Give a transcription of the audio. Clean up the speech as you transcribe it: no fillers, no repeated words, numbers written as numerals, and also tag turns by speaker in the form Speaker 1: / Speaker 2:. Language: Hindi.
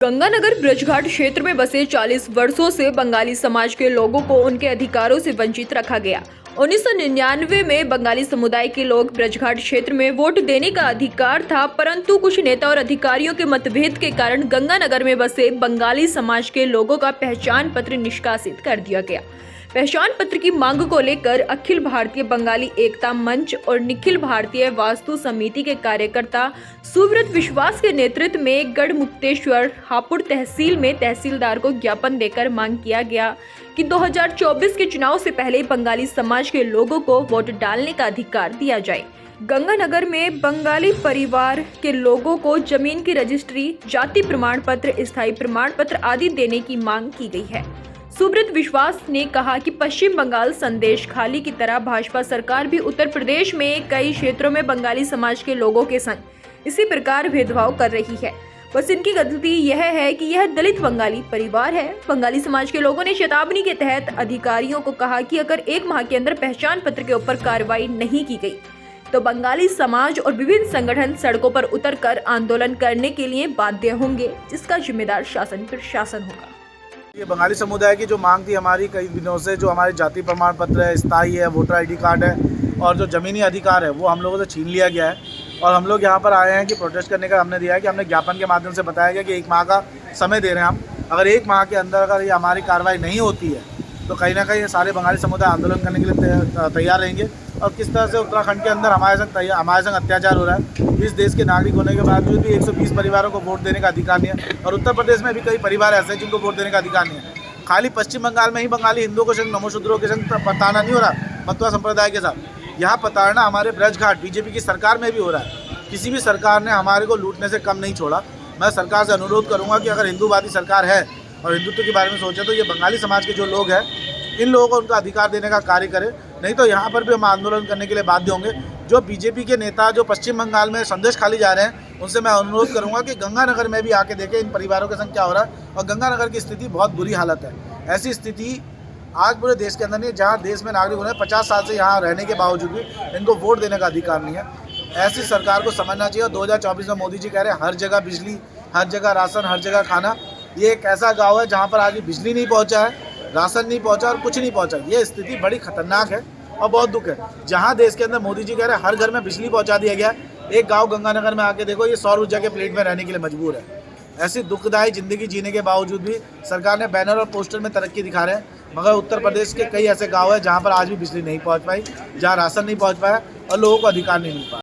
Speaker 1: गंगानगर ब्रजघाट क्षेत्र में बसे 40 वर्षों से बंगाली समाज के लोगों को उनके अधिकारों से वंचित रखा गया। 1999 में बंगाली समुदाय के लोग ब्रजघाट क्षेत्र में वोट देने का अधिकार था, परंतु कुछ नेता और अधिकारियों के मतभेद के कारण गंगानगर में बसे बंगाली समाज के लोगों का पहचान पत्र निष्कासित कर दिया गया। पहचान पत्र की मांग को लेकर अखिल भारतीय बंगाली एकता मंच और निखिल भारतीय वास्तु समिति के कार्यकर्ता सुब्रत विश्वास के नेतृत्व में गढ़मुक्तेश्वर हापुड़ तहसील में तहसीलदार को ज्ञापन देकर मांग किया गया कि 2024 के चुनाव से पहले बंगाली समाज के लोगों को वोट डालने का अधिकार दिया जाए। गंगानगर में बंगाली परिवार के लोगों को जमीन की रजिस्ट्री, जाति प्रमाण पत्र, स्थायी प्रमाण पत्र आदि देने की मांग की गई है। सुब्रत विश्वास ने कहा कि पश्चिम बंगाल संदेश खाली की तरह भाजपा सरकार भी उत्तर प्रदेश में कई क्षेत्रों में बंगाली समाज के लोगों के संग इसी प्रकार भेदभाव कर रही है। बस इनकी गलती यह है कि यह दलित बंगाली परिवार है। बंगाली समाज के लोगों ने चेतावनी के तहत अधिकारियों को कहा कि अगर 1 माह के अंदर पहचान पत्र के ऊपर कार्रवाई नहीं की गई तो बंगाली समाज और विभिन्न संगठन सड़कों पर उतरकर आंदोलन करने के लिए बाध्य होंगे, जिसका जिम्मेदार शासन प्रशासन होगा।
Speaker 2: ये बंगाली समुदाय की जो मांग थी हमारी कई दिनों से, जो हमारे जाति प्रमाण पत्र है, स्थायी है, वोटर आईडी कार्ड है और जो ज़मीनी अधिकार है वो हम लोगों से छीन लिया गया है। और हम लोग यहाँ पर आए हैं कि प्रोटेस्ट करने का हमने दिया है कि हमने ज्ञापन के माध्यम से बताया गया कि 1 माह का समय दे रहे हैं हम। अगर 1 माह के अंदर अगर ये हमारी कार्रवाई नहीं होती है तो कहीं ना कहीं सारे बंगाली समुदाय आंदोलन करने के लिए तैयार रहेंगे। और किस तरह से उत्तराखंड के अंदर हमारे संग अत्याचार हो रहा है। इस देश के नागरिक होने के बावजूद भी 120 परिवारों को वोट देने का अधिकार नहीं है और उत्तर प्रदेश में भी कई परिवार ऐसे हैं जिनको वोट देने का अधिकार नहीं है। खाली पश्चिम बंगाल में ही बंगाली हिंदुओं के संग, नमोशूद्रों के संग प्रताड़ना नहीं हो रहा, मतवा संप्रदाय के साथ यहाँ प्रताड़ना हमारे ब्रजघाट बीजेपी की सरकार में भी हो रहा है। किसी भी सरकार ने हमारे को लूटने से कम नहीं छोड़ा। मैं सरकार से अनुरोध करूँगा कि अगर हिंदूवादी सरकार है और हिंदुत्व के बारे में सोचे तो ये बंगाली समाज के जो लोग हैं इन लोगों को उनका अधिकार देने का कार्य करें, नहीं तो यहाँ पर भी हम आंदोलन करने के लिए बाध्य होंगे। जो बीजेपी के नेता जो पश्चिम बंगाल में संदेश खाली जा रहे हैं उनसे मैं अनुरोध करूँगा कि गंगानगर में भी आके देखें इन परिवारों के संग क्या हो रहा है। और गंगानगर की स्थिति बहुत बुरी हालत है। ऐसी स्थिति आज पूरे देश के अंदर नहीं है, जहाँ देश में नागरिक होने 50 साल से यहाँ रहने के बावजूद भी इनको वोट देने का अधिकार नहीं है। ऐसी सरकार को समझना चाहिए। 2024 में मोदी जी कह रहे हैं हर जगह बिजली, हर जगह राशन, हर जगह खाना। ये एक ऐसा गाँव है जहाँ पर आज भी बिजली नहीं पहुँचा है, राशन नहीं पहुंचा और कुछ नहीं पहुंचा। ये स्थिति बड़ी खतरनाक है और बहुत दुख है। जहां देश के अंदर मोदी जी कह रहे हैं हर घर में बिजली पहुंचा दिया गया, एक गांव गंगानगर में आके देखो ये सौर ऊर्जा के प्लेट में रहने के लिए मजबूर है। ऐसी दुखदायी जिंदगी जीने के बावजूद भी सरकार ने बैनर और पोस्टर में तरक्की दिखा रहे हैं, मगर उत्तर प्रदेश के कई ऐसे गाँव हैं जहाँ पर आज भी बिजली नहीं पहुँच पाई, जहाँ राशन नहीं पहुँच पाया और लोगों को अधिकार नहीं मिल पाया।